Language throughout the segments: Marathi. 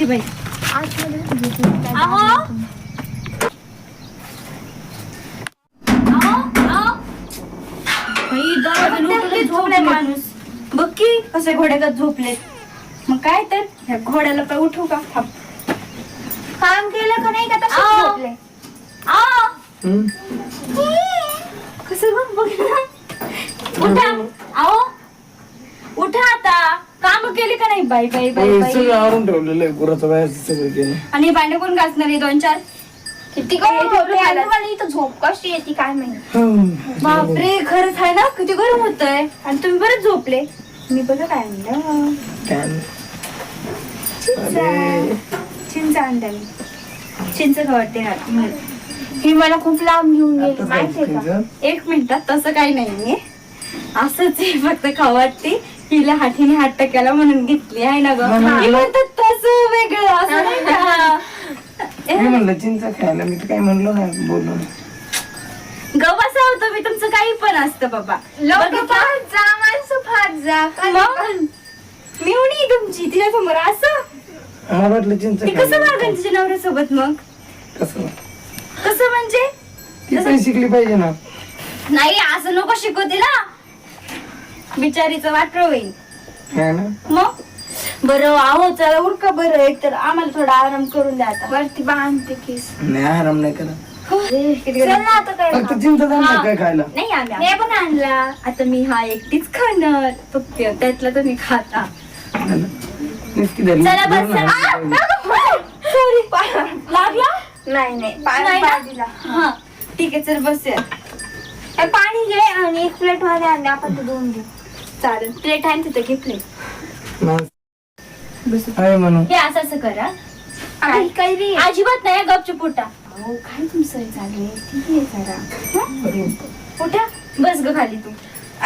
बाई. झोपलाय माणूस. बघ की कसे घोड्यात झोपलेत. मग काय तर ह्या घोड्याला काय उठवू का? काम केलं का नाही का? झोपले. कसं बघ उठा. आओ उठा आता. काम केले का नाही? बाई बाई बाई सगळं आवरून ठेवलेलं आहे. गुराचं बाहेर सगळं केलं. आणि भांडे कोण घासणार आहे? 2-4 किती इथं झोप कशी येते काय माहिती. बापरे खरंच आहे ना. किती गरम होतंय. आणि तुम्ही बरंच झोपले. मी बघा काय म्हणलं. चिंच आणता मी. चिंच वाटते ना. ही मला खूप लांब घेऊन गेली माहितीये का. 1 मिनिटात तसं काही नाहीये. असंच आहे फक्त खाऊ वाटते. हिला हाठीने हट्ट केला म्हणून घेतली आहे ना ग. म्हणतात तसं वेगळं असं नाही का. मी म्हणलं चिंच खायला. मी तर काय म्हणलो नाही बोललो. गवसा होतो मी. तुमचं काही पण असतं बाबा. लोक फाट जा माणसं फाट जा. मी उणी तुमची तिच्या समोर असं. मला वाटलं चिंच ती कसं वागन तिच्या नवऱ्यासोबत मग? कसं म्हणजे? ती पण शिकली पाहिजे ना. नाही असं नको शिकवते ना. बिचारीचं वाटलं होईल मग. बरं आहो चला उरका. बरं एक तर आम्हाला थोडा आराम करून द्या आता. वरती बांधते केस. नाही आराम नाही करा. चल ना आता काय फक्त चिंच आणलं काय खायला. नाही आम्ही पण आणला. आता मी हा एकटीच खाणार फक्त. त्यातला तुम्ही खाता. चला बस. सॉरी लागला. नाही पाणी. हा ठीक आहे चल बस. पाणी घे आणि 1 प्लेट मध्ये आणले आपण ते 2 घे. चालेल. प्लेट आहे तिथे घे प्लेट. म्हणून हे असं असं करा. काही अजिबात नाही गपचूप उठा. अहो काय तुमचं चालू ठीक आहे जरा. उठा बस ग खाली तू.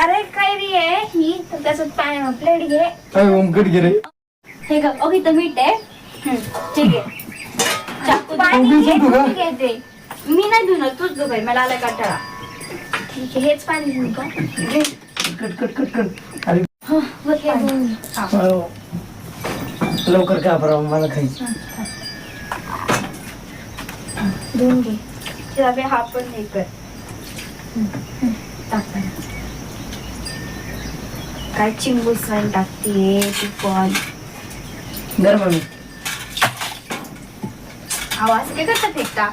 अरे कैरी आहे ही तर त्याच्यात पाणी प्लेट घे. ओमकट घे रे. हे ग ओके तर मीठ आहे. ठीक आहे. पाणी घेते. मी नाही धुणार तूच धु बाई. मला आला कंटाळा. ठीक आहे हेच पाणी घेऊ का. कट अरे हा लवकर का बरं मला खायची. 2 घे. तिला हा पण हे कर. टाक काय चिंबू स्वयं टाकतीये तू पण. गरम मी आवाज काय करतात एकटा.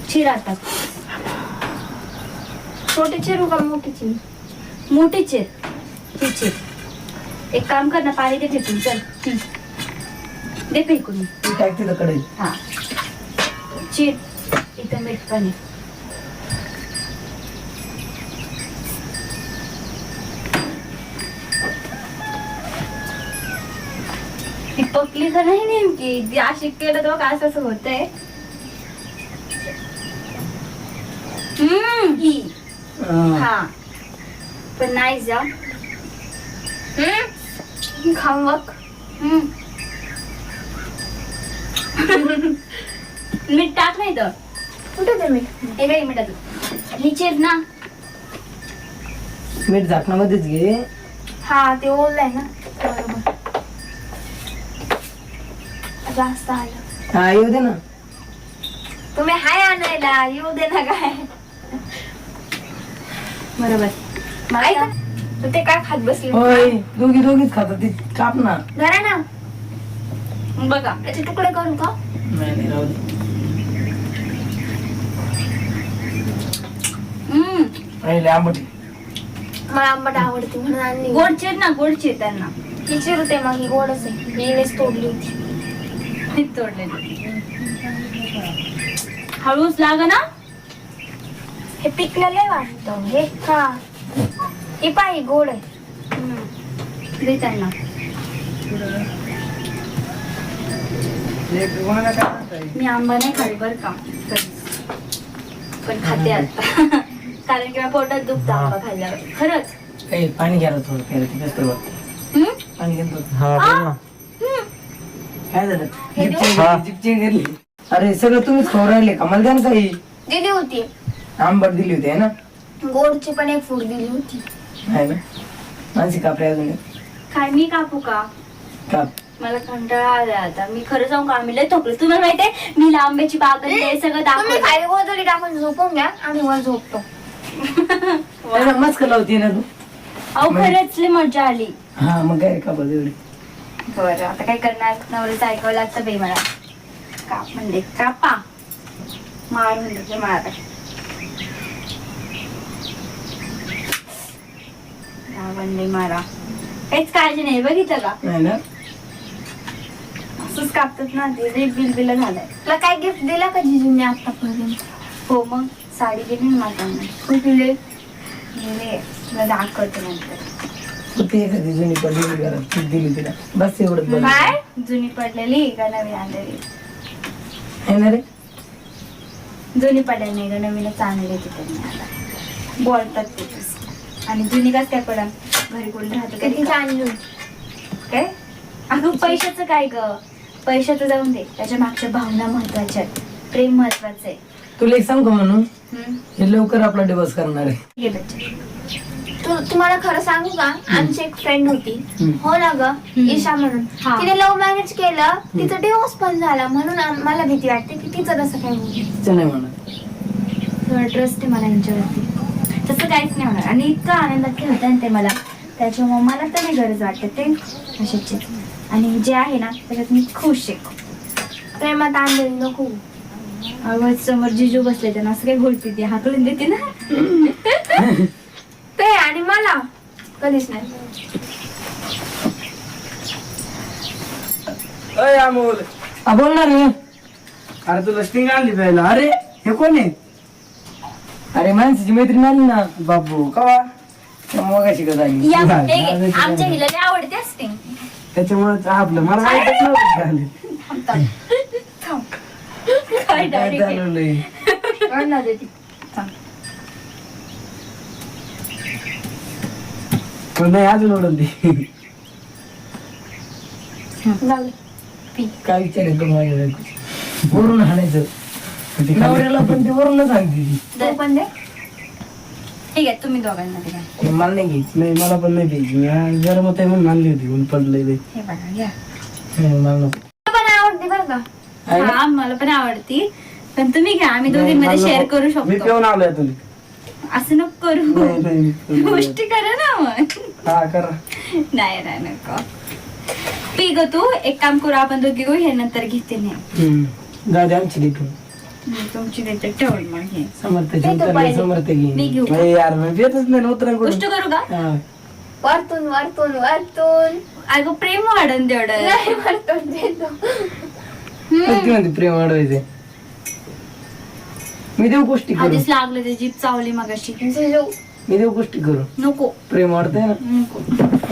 चिरातात. छोटे चिरू का मोठी चिरू. मोठी चिर. ती चिर. एक काम कर ना पाणी दे फेकून. चल दे फेकून. टाकते कडे. हा चिर. इथं मीठ पाणी. ती पकली का नाही नेमकी. ती अशी केलं तर काय असं होतंय. हा पण नाही जा. खाऊ बघ. मीठ टाक नाही तर. कुठे ते मीठ. हे काही मिठात निचेर ना. मीठ झाकणामध्येच घे. हा ते ओल आहे ना बरोबर. जास्त आलं. हा येऊ दे ना. तुम्ही हाय आणायला येऊ दे ना काय. बरोबर. मला तू ते काय खात बसली. होय दोघीच खातात. ती काप ना. धरा ना. बघा त्याचे तुकडे करू का. नाही राहू दे. पहिले आंबट. मला आंबट आवडते म्हणून आणली. गोड चिर ना. गोड चिर त्यांना. ही चिरते मग ही गोडच आहे. हीनेच तोडली होती. तोडलेली. हळूच लागा ना. हे पिकलेलं वाटतं हे. हा ही पाही गोड आहे. दे त्यांना. मी आंबा नाही खाली बरं का. पण खाते आता. कारण की पोटात दुखतं आंबा खाल्ल्यावर. खरंच. पाणी घ्या थोडं पाणी घेतो. काय झालं. जिपची गेली. अरे सगळं तुम्हीच खाऊ राहिले का. मला द्या ना काही. दिली होती. आंबट दिली होती है ना. गोडची पण 1 फूट दिली होती. आहे ना. मानसी कापरे अजून. काय मी कापू का. काप. मला कंटाळा आला आता. मी खरं सांगू का, आम्ही लय थकलो. तुम्हाला माहितीये मी आंब्याची बाग आणि ते सगळं तुम्ही दाखवलं. खाली गोधडी टाकून झोपून घ्या, आम्ही वर झोपतो. मस्त लावती ना तू. अहो खरंच लय मजा आली. हा मग काय का बघ एवढी. बरं आता काय करणार, नवऱ्याचं ऐकावं लागतं बाई मला. काप म्हणले कापा, मार म्हणले मारा. म्हणले मारा, काहीच काळजी नाही. बघितलं का नाही ना. असंच कापतात ना ते. लय बिल झालंय. तुला काय गिफ्ट दिला का जिजूने आतापर्यंत? हो मग साडी दिली ना माझ्याकडे. कुठले? गेले तुला दाखवते नंतर. ती एखादी जुनी पडलेली घरात ती दिली तिला, बस एवढंच बरं. काय जुनी पडलेली का नवीन आणलेली? आहे ना रे. जुनी पडलेली नाही का, नवीनच आणलेली तिथे आता. बोलतात ते तसं. आणि जुनी काच काय पडा, घरी कोण राहतं किती कधी छान लिहून. काय. अगं पैशाचं काय ग, पैशाचं जाऊन दे, त्याच्या मागच्या भावना महत्वाच्या आहेत. प्रेम महत्वाचं आहे. तुला एक सांग का म्हणून, हम्म? हे लवकर आपला डिवोर्स करणार आहे. घे बच्चे. तुम्हाला खरं सांगू का, आमची एक फ्रेंड होती, हो ना ग, ईशा म्हणून. हा. तिने लव्ह मॅरेज केलं, तिचं डिवोर्स पण झाला. म्हणून मला भीती वाटते की तिचं तसं काय होईल. तिचं नाही म्हणत. थोडा ट्रस्ट आहे मला यांच्यावरती. तसं काहीच नाही होणार. आणि इतकं आनंदात खेळतात ते मला, त्याच्यामुळे मला तर नाही गरज वाटते ते कशाची. आणि जे आहे ना त्याच्यात मी खुश आहे. प्रेमात आणलेली नको. आवाज समोर जिजू बसले त्यांना असं काही बोलते ती, हाकलून देते ना. ते आणि मला कधीच नाही. अय अमोल, बोलणार मी. अरे तुला स्टिंग आणली प्यायला. अरे हे कोण आहे? अरे माणसाची मैत्रीण आली ना, बाबू कवा? मग शिकत आली. या, नाही, हे घे. नाही, आमच्या हिला लय आवडते असते. त्याच्यामुळे आपलं मला माहितच नव्हतं ते आले. काय काय direct आहे. झालं लय. आणणार देते. थांब. पण नाही अजून ओढून जाऊ दे. पी. काय विचारेल तू माझ्या बायकोची? वरून हाणायचं नवऱ्याला, पण ते वरूनच सांगते ती. दे. पण दे. ठीक आहे तुम्ही दोघांना द्या. ते मला नाही घ्यायची. नाही मला पण नाही प्यायची. मी गरम होत आहे म्हणून आणली होती, ऊन पडलेली. हे बघा घ्या. मला नको. मला पण आवडते बरं का. आहे ना? हा मला पण आवडती, पण तुम्ही घ्या. आम्ही दोघींमध्ये शेअर करू मी शकतो. पिऊन आलोय तुम्ही. असं नको करू. नाही नाही मी पिऊन आलोय. गोष्टी करा ना मग. हा करा. नाही नाही नको. पी ग तू. एक काम करू आपण दोघी गो, हे नंतर घेते नाही. जाऊ दे आमची लेकरं. तुमची देते ठेवून मग हे. समर्थाची ते तर उतरली, पाहिजे. समर्थ मी घेईन. घेऊ का? नाही यार मी पितच नाही उतरा गोष्ट करू का? वरतून वरतून वरतून. अगं प्रेम वाढन तेवढं. नाही वरतून देतो. म्हणते प्रेम वाढवायचे. मी देऊ गोष्टी करू. आधीच लागलं ते जीप चावली मगाशी. जिजू. मी देऊ गोष्टी करू. नको प्रेम वाढतंय ना, नको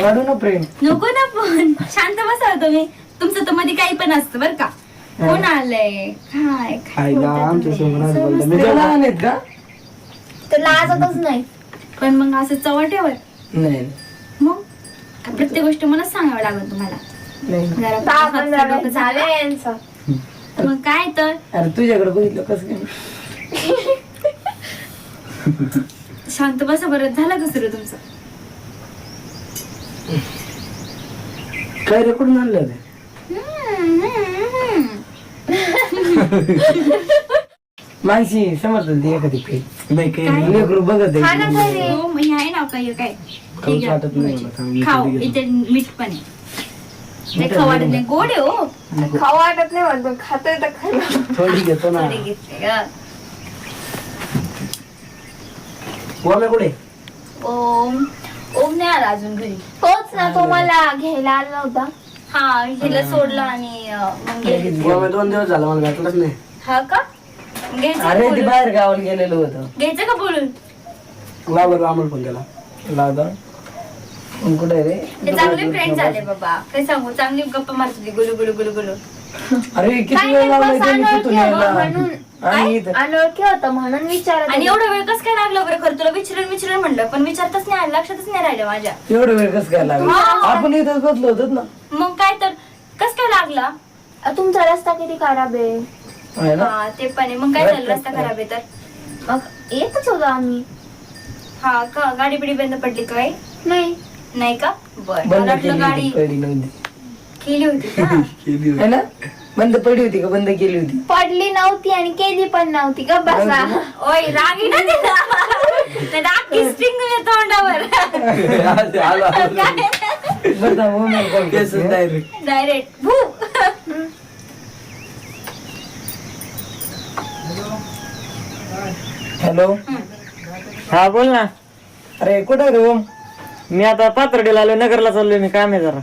वाढू ना प्रेम. नको ना. पण शांत बसा तुम्ही. तुमचं तर मध्ये काही पण असतं बरं का. कोण आलंय? काय खायला आमच्या समोर आज बोलला. मी ते जेव्हा- लहान आहेत का? तर लाजतच नाही. पण मग असं चवटेवर नाही मग प्रत्येक गोष्ट मलाच सांगावं लागेल तुम्हाला. नाही. जरा 10-15 डोकं मिनिट झाले झालं. यांचं. मग काय तर अरे तुझ्याकडे बघितलं कसं काय? शांत बसा बरं. झालं का सुरू तुमचं? काय रेकॉर्ड आणलं ते? मानसी समर्थ ती एखादी काही नाही काही काय? नाही. लेकरू बघत खा ना आहे. घरी. हो, मग हे आहे ना काय काय खाऊच ठीक आहे. वाटत नाही मला. थांब, मी खाऊ. कधी घेतो. इथे मीठ पण आहे. ते खाऊ वाटत नाही. गोड आहे हो. खाऊ वाटत नाही म्हणतो, खातोय तर खरं. थोडी घेतो ना. थोडी घेते ग. गोव्या कुठे? ओम ओम नाही आला अजून घरी. तोच ना तो मला घ्यायला आला होता. हा हिला सोडलं आणि मग गेली. गोव्या 2 दिवस झाला मला भेटलाच नाही. हा का? घ्यायचं का अरे ते बोलून? बाहेर गावाला गेलेलं होतं. घ्यायचं का बोलून? लावर आम्हाला फोन केला. लावता पण कुठे रे? ते चांगले फ्रेंड झाले बाबा. काय सांगू, चांगली गप्पा मारत होती गुलू गुलू गुलू गुलू. अरे किती काय वेळ नाही, लावलाय बस त्यांनी अनोळखी तिथून होतं यायला. म्हणून. आणि इथं अनोळखी होतं म्हणून विचारत आणि होते. एवढा वेळ कसं काय लागला बरं? खरं तुला विचारून म्हणलं पण विचारताच नाही आलं, लक्षातच नाही राहिलं माझ्या. एवढं वेळ कसं काय लागला? हा. आपण इथंच बसलो होतो ना. मग काय तर कस काय लागला? तुमचा रस्ता किती खराब आहे. आहे ना? हा ते पण आहे. मग काय झालं? रस्ता खराब आहे तर? मग येतच होतो आम्ही. हा का? गाडी बिडी बंद पडली काय? नाही. नाही का? बरं बंद मला वाटलं केली गाडी. होती, कळली नव्हती. केली होती का? केली होती. है ना? बंद पडली होती का बंद केली होती? पडली नव्हती आणि केली पण नव्हती का बसा. ओय रागी ना तिला ते राग स्ट्रिंग तोंडावर आलो, आलो. बरं थांब, हो, मी call केसच करते. direct. डायरेक्ट भू हॅलो. हा बोल ना. अरे कुठं आहे रे ओम? मी आता पाथर्डीला आलोय, नगरला चाललोय. मी काम आहे जरा.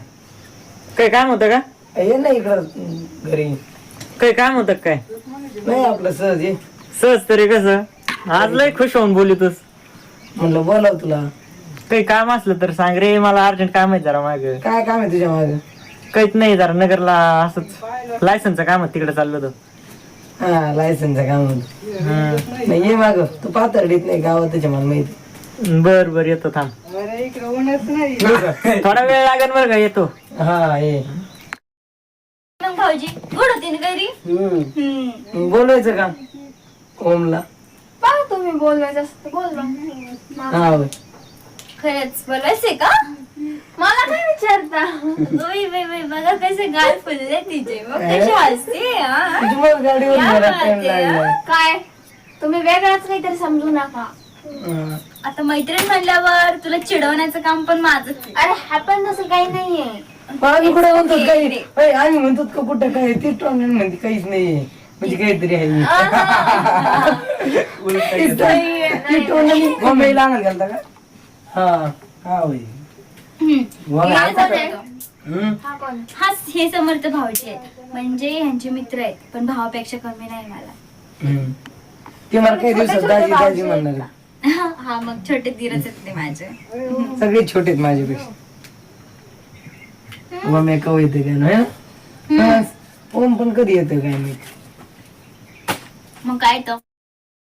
काही काम होतं का? ये ना इकडं घरी. काही काम होतं का काय? नाही आपलं सहज ये. सहज तरी कसं? आज लय खुश होऊन बोलितोस. म्हणलं बोलाव तुला. काही काम असलं तर सांग रे, मला अर्जंट काम आहे जरा माग. काय काम आहे तुझ्या मागं? काहीच नाही, जरा नगरला असंच लायसनचं काम आहे, तिकडे चाललो होतो. हा लायसनचं काम होतं. हं. नाही ये माग तू पातळीत नाही गावात त्याच्या मला माहिती. बर बर येतो थांब. थोडा वेळ लागेल बरं का, येतो. हा ये. मग भाऊजी गोड होती ना घरी. बोलवायचं का ओमला? बघ तुम्ही बोलवायचं असतं बोलवा. हा होय. खरंच बोलायचंय का? मला काय विचारता? ओय बाई बाई बघा कसे गाल फुलले तिचे मग कशी हसते हा? तुझी मग गाडीवर या जरा बात टाइम आहे, लागला. काय तुम्ही वेगळाच काहीतरी समजू नका. हा. आता मैत्रीण म्हणल्यावर तुला चिडवण्याचं काम पण माझंच आहे. अरे हा पण तसं काही नाहीये. मग आम्ही कुठे म्हणतो काही होय, आम्ही म्हणतो का कुठं काय ती टोमॅन म्हणते काहीच नाहीये म्हणजे काहीतरी आहे. ती टोमॅन मुंबईला आणायला गेलता का? हा हा होय. हा कोण आहे? हम्म. हा कोण? हा हे समर्थ भाऊजी आहेत, म्हणजे ह्यांचे मित्र आहेत, पण भावापेक्षा कमी नाही मला. हम्म. ते मला काही दिवसात दाजी दाजी म्हणणार आहे. हा मग छोटे धीरच आहेत ते माझे. सगळे छोटे आहेत माझ्यापेक्षा. ओम एक येते काय ना? ओम पण कधी येतं काय माहिती. मग काय तर